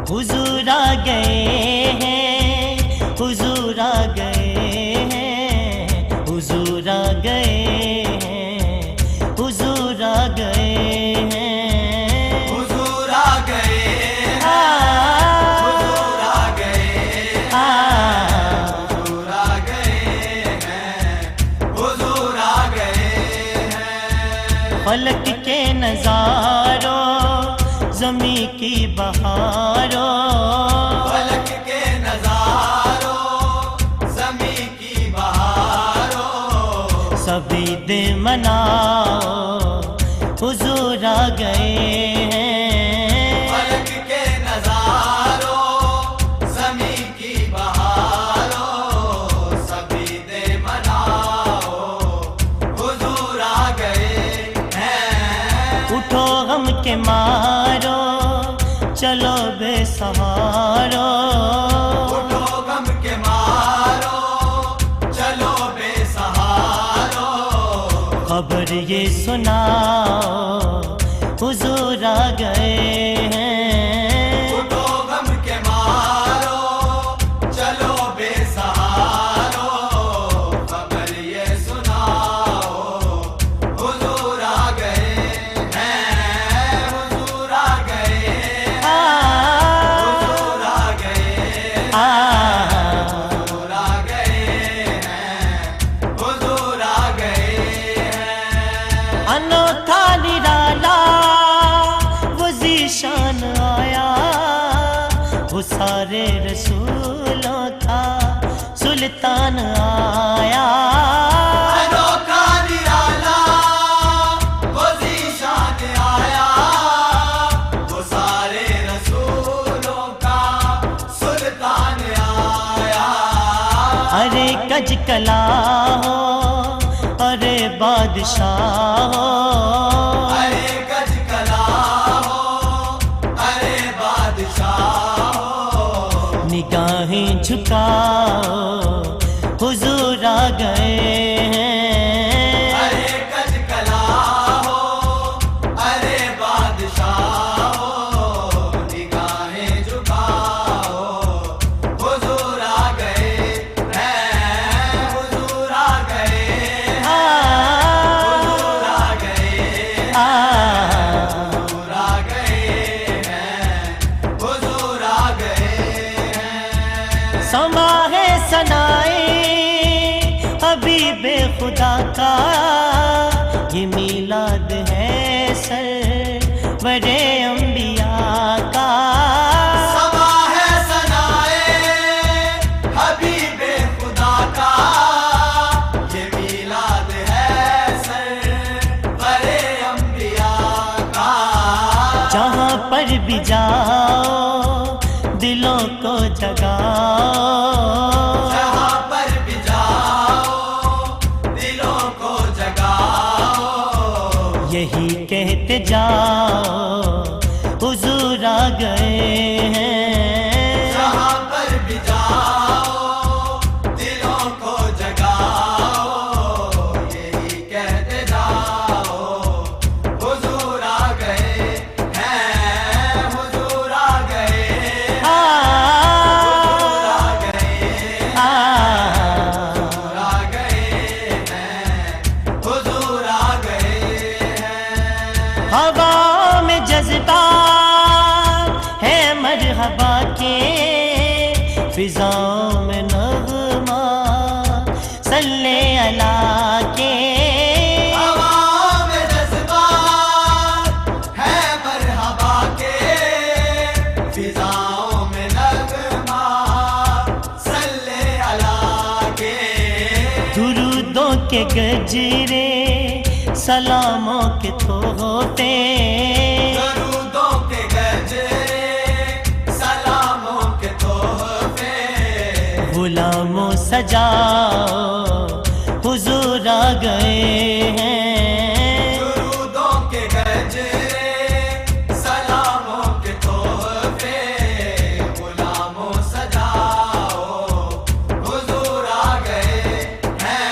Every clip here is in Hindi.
हुजूर आ गए हैं, हुजूर आ गए हैं, हुजूर आ गए हैं, हुजूर आ गए हैं, हुजूर आ गए हैं, हुजूर आ गए हैं, हुजूर आ गए हैं, हुजूर आ गए हैं। फलक के नजारों ज़मी की बहारों, फलक के नजारों ज़मी की बहारों, सभी दे मनाओ हुजूर आ गए हैं। फलक के नजारों ज़मी की बहारों, सभी दे मनाओ हुजूर आ गए हैं। उठो गम के मारो चलो बेसहारो, उठो गम के मारो चलो बेसहारो, खबर ये सुनाओ हुजूर आ गए हैं। उठो गम के मारो चलो बेसहारो, खबर ये सुनाओ हुजूर आ गए हैं, हुजूर आ गए हैं, हुजूर आ गए हैं, हुजूर आ गए हैं, हुजूर आ गए हैं। अनोखा निराला वो ज़ीशान आया, वो सारे रसूलों का सुल्तान आया। अनोखा निराला वो ज़ीशान आया, वो सारे रसूलों का सुल्तान आया। अरे कज कला हो अरे बादशाह हो, अरे गज कला हो अरे बादशाह हो, निगाहें झुकाओ हुजूर आ गए हैं। अरे गज कला हो अरे बादशाह हो, निगाहें झुकाओ हुजूर आ गए हैं, हुजूर आ गए हैं, हुजूर आ गए हैं, हुजूर आ गए हैं, हुजूर आ गए हैं। समा है सनाए हबीबे खुदा का, ये मीलाद है सर बड़े अंबिया का। समा है सनाए हबीबे खुदा का, ये मीलाद है सर बड़े अंबिया का। जहाँ पर भी जाओ दिलों को जगाओ, जहाँ पर भी जाओ दिलों को जगाओ, यही कहते जाओ हुजूर आ गए हैं। जहाँ पर भी जाओ दिलों को जगाओ, यही कहते जाओ हुजूर आ गए हैं, हुजूर आ गए हैं, हुजूर आ गए हैं, हुजूर आ गए हैं, हुजूर आ गए हैं। हवा में जज्बा है मरहबा के, फिजाओं में नगमा सल्ले अला के। हवाओं में जज्बात है मरहबा के, फिजाओं में नगमा सल्ले अला के। दुरूदों के गजरे सलामों के तोहफे, दरूदों के गजरे सलामों के तोहफे, गुलामों सजाओ हुजूर आ गए हैं। दरूदों के गजरे सलामों के तोहफे, गुलामों सजाओ हुजूर आ गए हैं,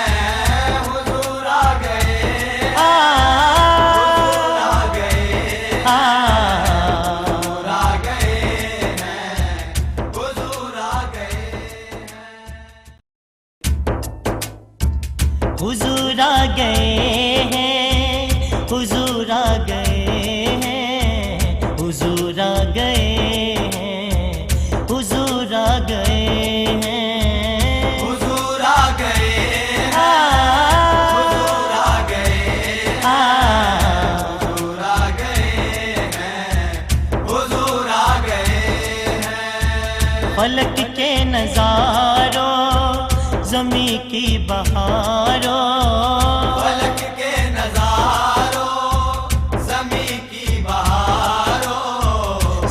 हुजूर आ गए हैं, हुजूर आ गए हैं, हुजूर आ गए हैं, हुजूर आ गए हैं, हुजूर आ गए हैं, हुजूर आ गए हैं, हुजूर आ गए हैं, हुजूर आ गए हैं, हुजूर आ गए हैं। फलक के नजारों ज़मी की बहारों, फलक के नजारों ज़मी की बहारों,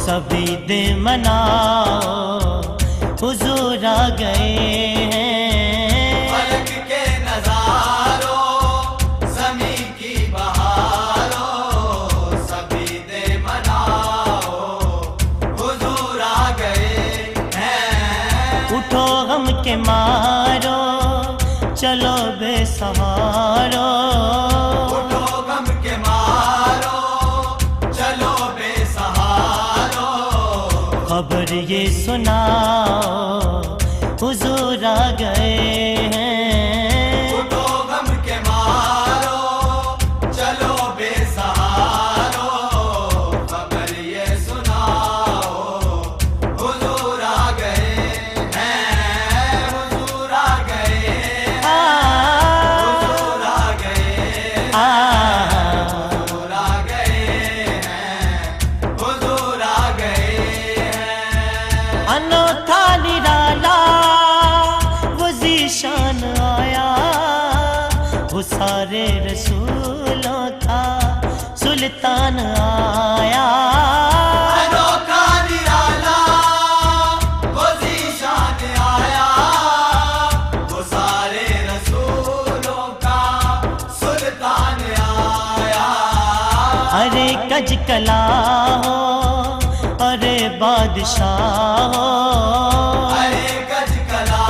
सभी दे मनाओ हुजूर आ गए हैं। फलक के नजारों ज़मी की बहारों, सभी दे मनाओ हुजूर आ गए हैं। उठो गम के मारो चलो बेसहारो, उठो गम के मारो चलो बेसहारो, खबर ये सुनाओ हुजूर आ गए हैं। उठो गम के मारो चलो बेसहारो, खबर ये सुनाओ हुजूर आ गए हैं, हुजूर आ गए हैं, हुजूर आ गए हैं, हुजूर आ गए हैं, हुजूर आ गए हैं। अनोखा निराला वो ज़ीशान आया, वो सारे रसूलों का सुल्तान आया। अनोखा निराला वो ज़ीशान आया, वो सारे रसूलों का सुल्तान आया। अरे कज कला हो अरे बादशाह हो, अरे गज कला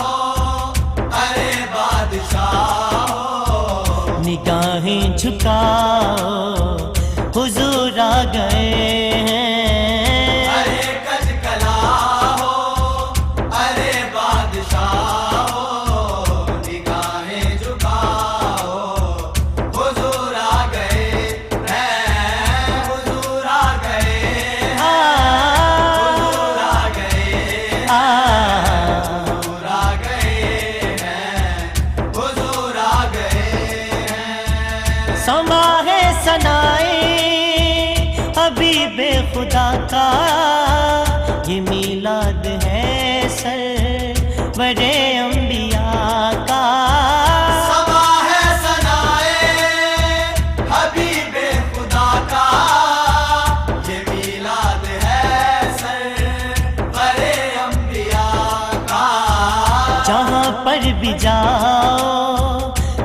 हो अरे बादशाह हो, निगाहें झुकाओ हुजूर आ गए हैं। अरे गज कला हो अरे बादशाह हो, निगाहें झुकाओ हुजूर आ गए हैं, हुजूर आ गए हैं, हुजूर आ गए हैं, हुजूर आ गए हैं, हुजूर आ गए हैं। समा है सनाए हबीबे खुदा का, ये मीलाद है सर बड़े अंबिया का। समा है सनाए हबीबे खुदा का, ये मीलाद है सर बड़े अंबिया का। जहाँ पर भी जाओ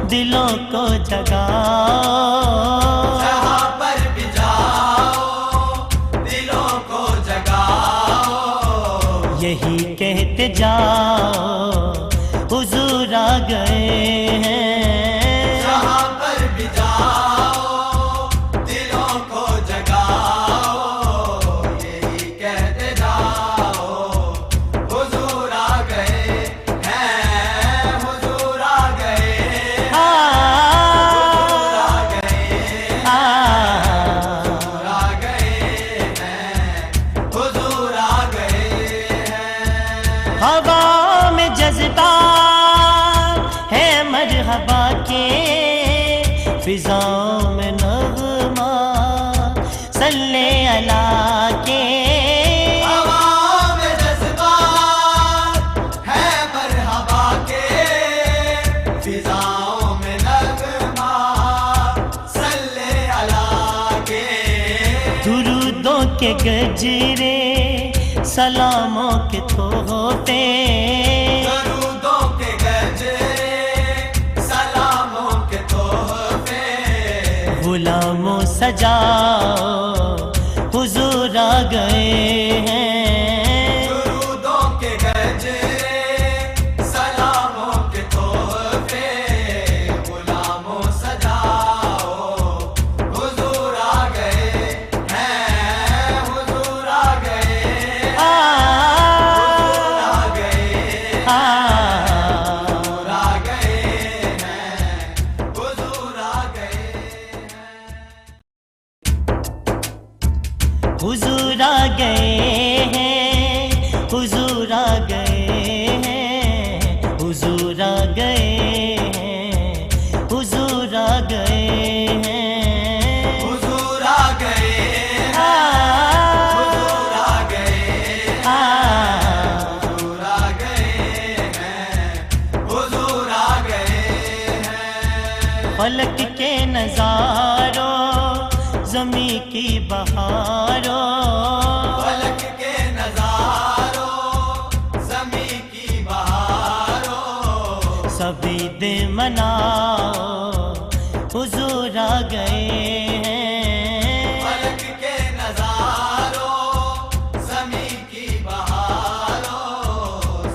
दिलों को जगाओ, जहाँ पर भी जाओ दिलों को जगाओ, यही कहते जाओ हुजूर आ गए हैं। जहाँ पर भी जाओ दिलों को जगाओ, यही कहते जाओ हुजूर आ गए हैं, हुजूर आ गए हैं, हुजूर आ गए हैं, हुजूर आ गए हैं, हुजूर आ गए हैं। हवा में जज्बा है मरहबा के, फिजाओं में नगमा सल्ले अला के। हवा में जज्बा है मरहबा के, फिजाओं में नगमा सल्ले अला के। दुरूदों के गजरे सलामों के तोहफे, दरूदों के गजरे सलामों के तोहफे, गुलामों सजाओ हुजूर आ गए हैं। दरूदों के गजरे सलामों के तोहफे, गुलामों सजाओ हुजूर आ गए हैं, हुजूर आ गए हुजूर आ गए हैं, हुजूर आ गए हैं, हुजूर आ गए हैं, हुजूर आ गए हैं, हुजूर आ गए हैं, हुजूर आ गए हैं, हुजूर आ गए हैं, हुजूर आ गए हैं। फलक के नजारों ज़मी की बहारों, फलक के नजारों ज़मी की बहारों, सभी दे मनाओ हुजूर आ गए हैं। फलक के नजारों ज़मी की बहारों,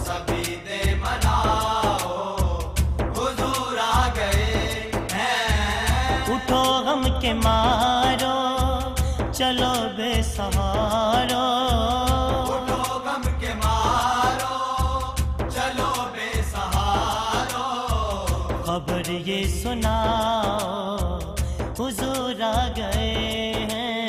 सभी दे मनाओ हुजूर आ गए हैं। उठो गम के मारो चलो बेसहारो, उठो गम के मारो चलो बेसहारो, खबर ये सुनाओ हुजूर आ गए हैं।